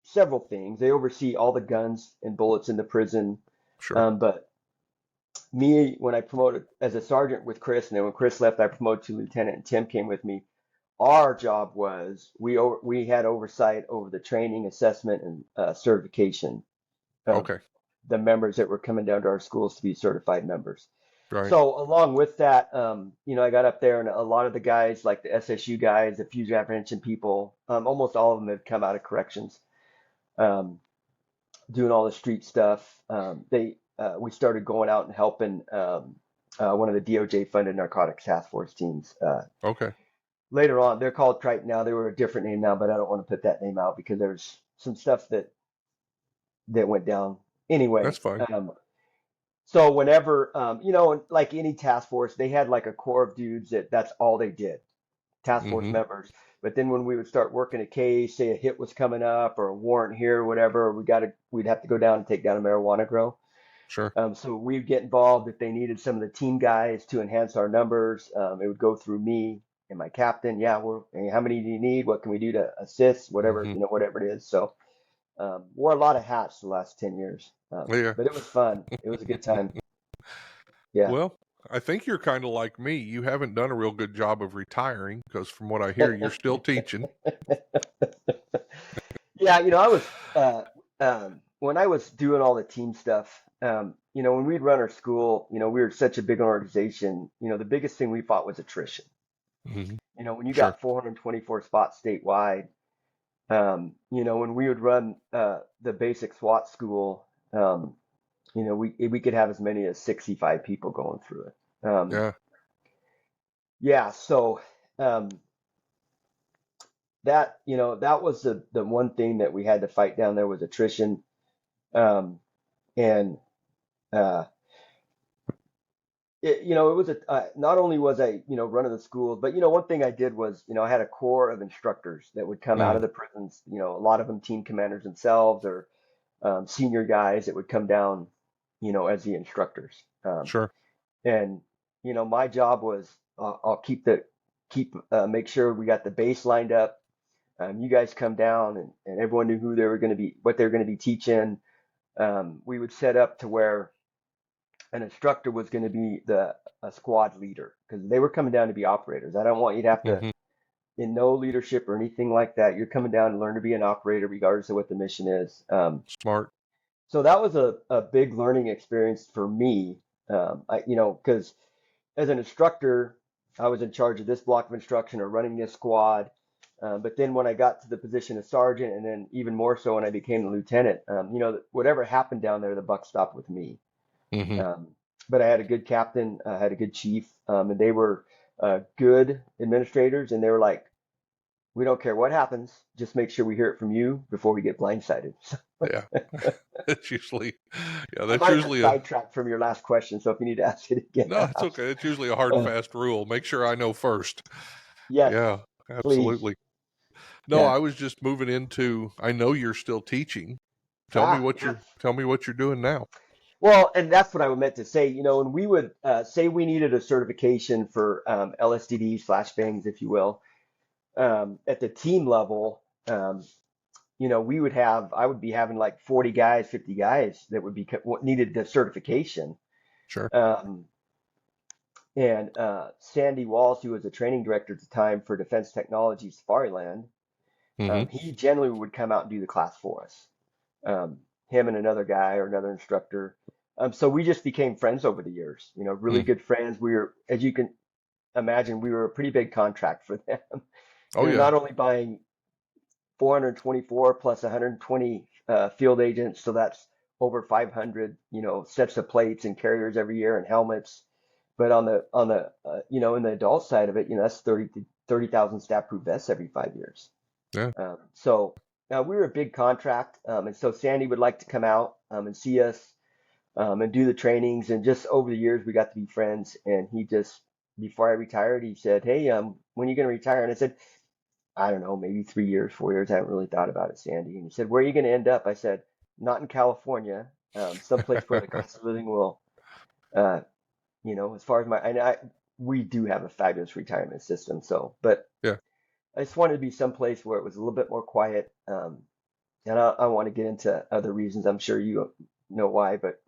several things. They oversee all the guns and bullets in the prison. Sure. But me, when I promoted as a sergeant with Chris, and then when Chris left, I promoted to lieutenant, and Tim came with me. Our job was we had oversight over the training, assessment, and certification of Okay. the members that were coming down to our schools to be certified members. Right. So along with that, I got up there, and a lot of the guys, like the SSU guys, the fugitive apprehension people, almost all of them had come out of corrections, um, doing all the street stuff. We started going out and helping one of the DOJ funded narcotics task force teams. Okay. Later on, they're called Triton now. They were a different name now, but I don't want to put that name out because there's some stuff that went down That's anyway. fine. So whenever, like any task force, they had like a core of dudes that's all they did, task force Mm-hmm. members. But then when we would start working a case, say a hit was coming up or a warrant here or whatever, we'd have to go down and take down a marijuana grow. Sure. So we'd get involved if they needed some of the team guys to enhance our numbers. It would go through me and my captain. Yeah, how many do you need? What can we do to assist? Whatever, Mm-hmm. whatever it is. So wore a lot of hats the last 10 years. Yeah. But it was fun. It was a good time. Yeah. Well, I think you're kind of like me. You haven't done a real good job of retiring because, from what I hear, you're still teaching. Yeah, I was when I was doing all the team stuff, when we'd run our school, we were such a big organization, the biggest thing we fought was attrition. Mm-hmm. When you Sure. got 424 spots statewide, when we would run the basic SWAT school, we could have as many as 65 people going through it. Yeah. Yeah, so um, that was the one thing that we had to fight down there was attrition. And uh, it was not only was I, running the schools, but one thing I did was, I had a core of instructors that would come out Mm. of the prisons. A lot of them team commanders themselves or senior guys that would come down, as the instructors. Sure. And my job was I'll make sure we got the base lined up. You guys come down, and everyone knew who they were going to be, what they were going to be teaching. We would set up to where an instructor was going to be a squad leader because they were coming down to be operators. I don't want you to have to, Hmm. in no leadership or anything like that. You're coming down to learn to be an operator, regardless of what the mission is. Smart. So that was a big learning experience for me. Because as an instructor, I was in charge of this block of instruction or running this squad. But then when I got to the position of sergeant, and then even more so when I became a lieutenant, whatever happened down there, the buck stopped with me. Hmm. Um, but I had a good captain, I had a good chief, and they were good administrators, and they were like, "We don't care what happens, just make sure we hear it from you before we get blindsided." Yeah. It's usually, yeah, I that's might have usually sidetracked from your last question, so if you need to ask it again, no, it's ask. okay. It's usually a hard, fast rule. Make sure I know first. Yes, Yeah, please. absolutely. No, Yeah. I was just moving into, I know you're still teaching. Tell me what Yes. you're doing now. Well, and that's what I meant to say. When we would say we needed a certification for LSTDs, flashbangs, if you will, at the team level, I would be having like 40 guys, 50 guys that would be needed the certification. Sure. Um, and Sandy Walls, who was the training director at the time for Defense Technology Safariland, Hmm. he generally would come out and do the class for us. Him and another guy or another instructor. So we just became friends over the years, really Mm. good friends. We were, as you can imagine, we were a pretty big contract for them. Oh yeah. Not only buying 424 plus 120 field agents, so that's over 500, sets of plates and carriers every year and helmets. But in the adult side of it, that's 30,000 stat-proof vests every 5 years. Yeah. So now we were a big contract, and so Sandy would like to come out and see us and do the trainings. And just over the years, we got to be friends. And he just, before I retired, he said, "Hey, when are you going to retire?" And I said, "I don't know, maybe 3 years, 4 years. I haven't really thought about it, Sandy." And he said, "Where are you going to end up?" I said, "Not in California, someplace where the cost of living will, uh, as far as we do have a fabulous retirement system. So, but Yeah. I just wanted to be someplace where it was a little bit more quiet. And I want to get into other reasons. I'm sure you know why, but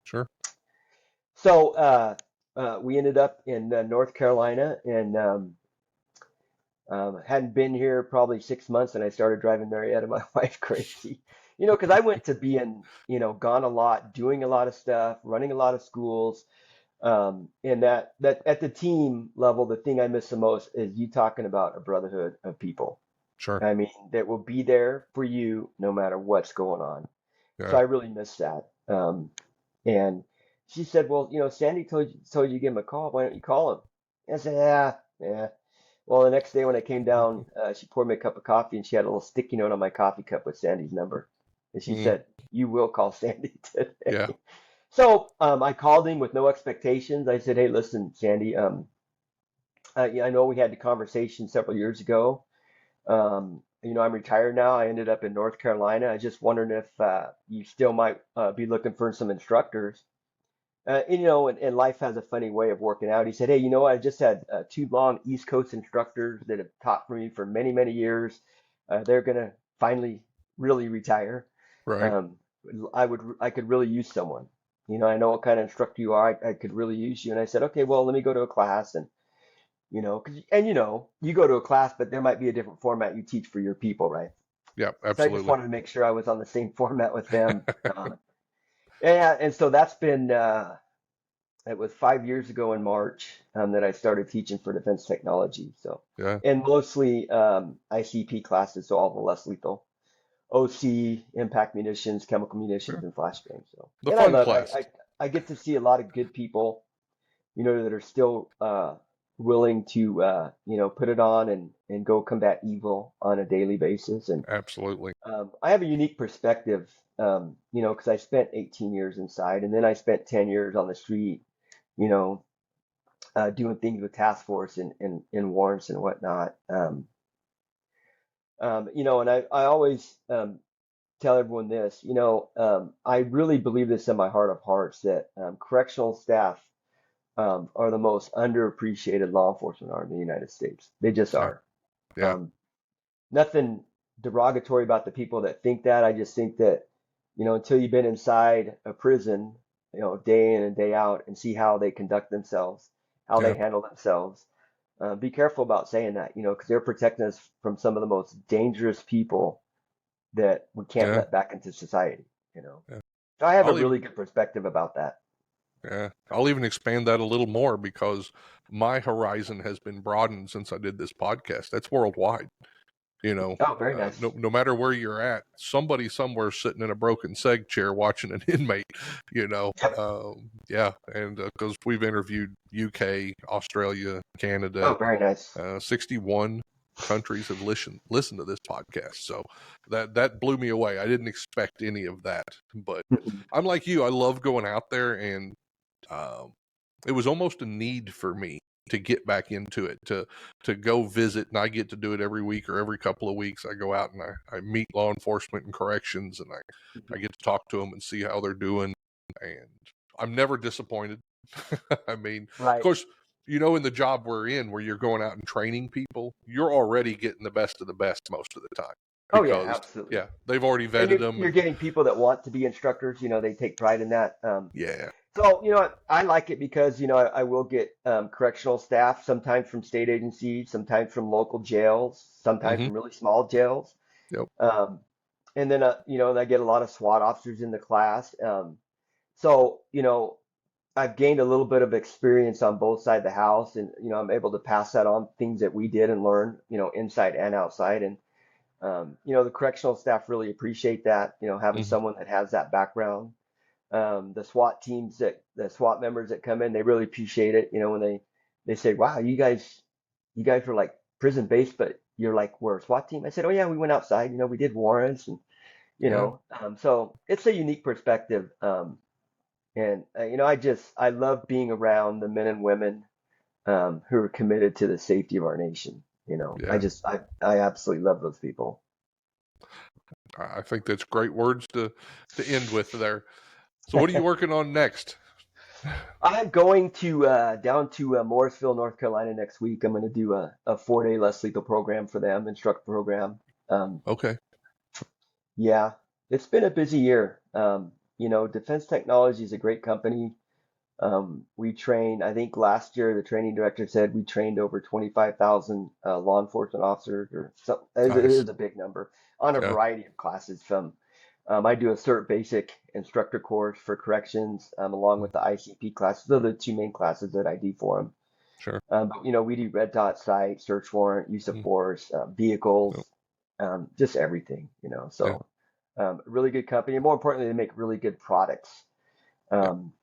Sure. so we ended up in North Carolina, and hadn't been here probably 6 months, and I started driving Marietta, my wife, crazy. Because I went to being, gone a lot, doing a lot of stuff, running a lot of schools. And that at the team level, the thing I miss the most is you talking about a brotherhood of people. Sure. I mean, that will be there for you no matter what's going on. So Yeah. I really miss that. And she said, "Well, Sandy told you to give him a call. Why don't you call him?" And I said, "Yeah, yeah." Well, the next day when I came down, she poured me a cup of coffee, and she had a little sticky note on my coffee cup with Sandy's number. And she Mm. said, "You will call Sandy Yeah. today." So I called him with no expectations. I said, "Hey, listen, Sandy, yeah, I know we had the conversation several years ago. I'm retired now. I ended up in North Carolina. I was just wondering if you still might be looking for some instructors." And life has a funny way of working out. He said, "Hey, I just had two long East Coast instructors that have taught for me for many, many years. They're gonna finally really retire. Right. Um, I could really use someone. I know what kind of instructor you are. I could really use you." And I said, "Okay, well, let me go to a class and." You go to a class, but there might be a different format you teach for your people, right? Yeah. So I just Absolutely. wanted to make sure I was on the same format with them. Yeah, and so that's been, it was 5 years ago in March that I started teaching for defense technology. So, Yeah. and mostly ICP classes, so all the less lethal. OC, impact munitions, chemical munitions, Sure. and flashbangs. So, The and I fun love, class. I get to see a lot of good people that are still willing to, put it on and go combat evil on a daily basis. And Absolutely. I have a unique perspective, because I spent 18 years inside, and then I spent 10 years on the street, you know, doing things with task force and warrants and whatnot. And I always tell everyone this, I really believe this in my heart of hearts that correctional staff are the most underappreciated law enforcement arm in the United States. They just Yeah. are. Yeah. Um, Nothing derogatory about the people that think that. I just think that, until you've been inside a prison, day in and day out and see how they conduct themselves, how they Yeah. handle themselves. Be careful about saying that, because they're protecting us from some of the most dangerous people that we can't Yeah. let back into society, Yeah. So I have a I'll really even good perspective about that. Yeah, I'll even expand that a little more because my horizon has been broadened since I did this podcast. That's worldwide. Oh, very nice. No matter where you're at, somebody somewhere sitting in a broken seg chair watching an inmate. Yep. Yeah, and because we've interviewed UK, Australia, Canada, Oh, very nice. 61 countries have listened to this podcast. So that blew me away. I didn't expect any of that, but I'm like you. I love going out there, and it was almost a need for me to get back into it, to go visit, and I get to do it every week or every couple of weeks. I go out and I meet law enforcement and corrections, and I get to talk to them and see how they're doing, and I'm never disappointed. I mean, of Right. course, in the job we're in, where you're going out and training people, you're already getting the best of the best most of the time Oh yeah, because, absolutely. yeah, they've already And vetted you're them, you're and getting people that want to be instructors. They take pride in that. yeah, So, I like it because, I will get correctional staff, sometimes from state agencies, sometimes from local jails, sometimes mm-hmm, from really small jails. yep, Um, and then, I get a lot of SWAT officers in the class. So, I've gained a little bit of experience on both sides of the house, and, I'm able to pass that on, things that we did and learn, inside and outside. And, the correctional staff really appreciate that, having mm-hmm, someone that has that background. The SWAT members that come in, they really appreciate it. When they say, "Wow, you guys were like prison based, but you're like we're a SWAT team." I said, "Oh yeah, we went outside. We did warrants, and yeah. so it's a unique perspective. And I love being around the men and women who are committed to the safety of our nation. Yeah, I absolutely love those people. I think that's great words to end with there. So what are you working on next? I'm going to down to Morrisville, North Carolina next week. I'm going to do a 4-day less lethal program for them, instructor program. Um, Okay. yeah, it's been a busy year. Defense Technology is a great company. We train, I think last year the training director said we trained over 25,000 law enforcement officers, or so. It Nice. is a big number on a Yeah. variety of classes. I do a CERT basic instructor course for corrections, along with the ICP classes. Those are the two main classes that I do for them. Sure. But we do red dot sight, search warrant, use of Mm, force, yep, vehicles, just everything. yeah. So really good company, and more importantly, they make really good products. Yeah. Um,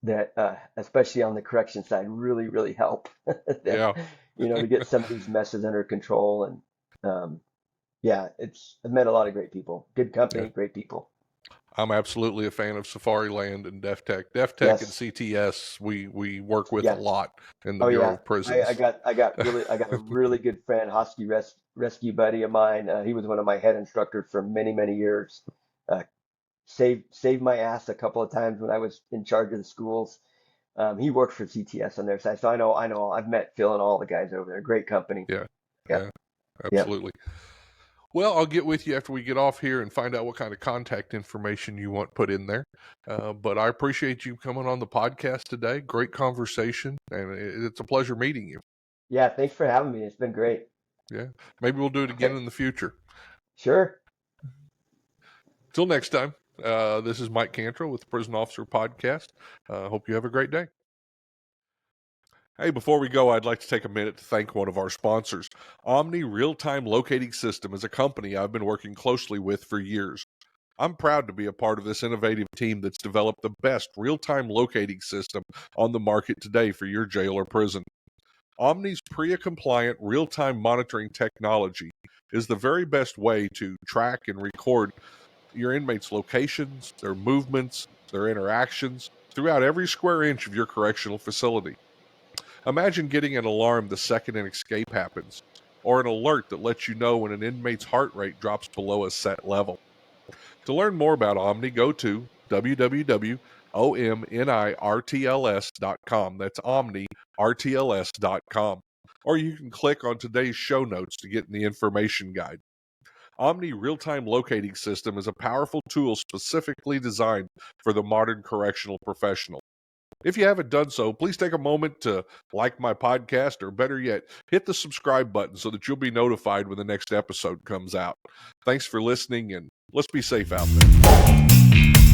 that especially on the correction side really really help that Yeah. to get some of these messes under control. And yeah, I've met a lot of great people, good Yeah. company, great people. I'm absolutely a fan of Safari Land and DefTech. DefTech and Yes. CTS we work with a Yeah. lot in the Oh Bureau yeah, of I Prisons. got a really good friend, husky rescue buddy of mine. He was one of my head instructors for many many years. uh, saved my ass a couple of times when I was in charge of the schools. He worked for CTS on their side, so I know I've met Phil and all the guys over there. Great company. Yeah. Yep. Yeah. Yep. Absolutely. Well, I'll get with you after we get off here and find out what kind of contact information you want put in there. But I appreciate you coming on the podcast today. Great conversation, and it's a pleasure meeting you. Yeah, thanks for having me. It's been great. Yeah. Maybe we'll do it again Okay. in the future. Sure. Till next time, this is Mike Cantrell with the Prison Officer Podcast. Hope you have a great day. Hey, before we go, I'd like to take a minute to thank one of our sponsors. Omni Real-Time Locating System is a company I've been working closely with for years. I'm proud to be a part of this innovative team that's developed the best real-time locating system on the market today for your jail or prison. Omni's PREA-compliant real-time monitoring technology is the very best way to track and record your inmates' locations, their movements, their interactions throughout every square inch of your correctional facility. Imagine getting an alarm the second an escape happens, or an alert that lets you know when an inmate's heart rate drops below a set level. To learn more about Omni, go to www.omnirtls.com. That's omnirtls.com. Or you can click on today's show notes to get in the information guide. Omni real-time locating system is a powerful tool specifically designed for the modern correctional professional. If you haven't done so, please take a moment to like my podcast, or better yet, hit the subscribe button so that you'll be notified when the next episode comes out. Thanks for listening, and let's be safe out there.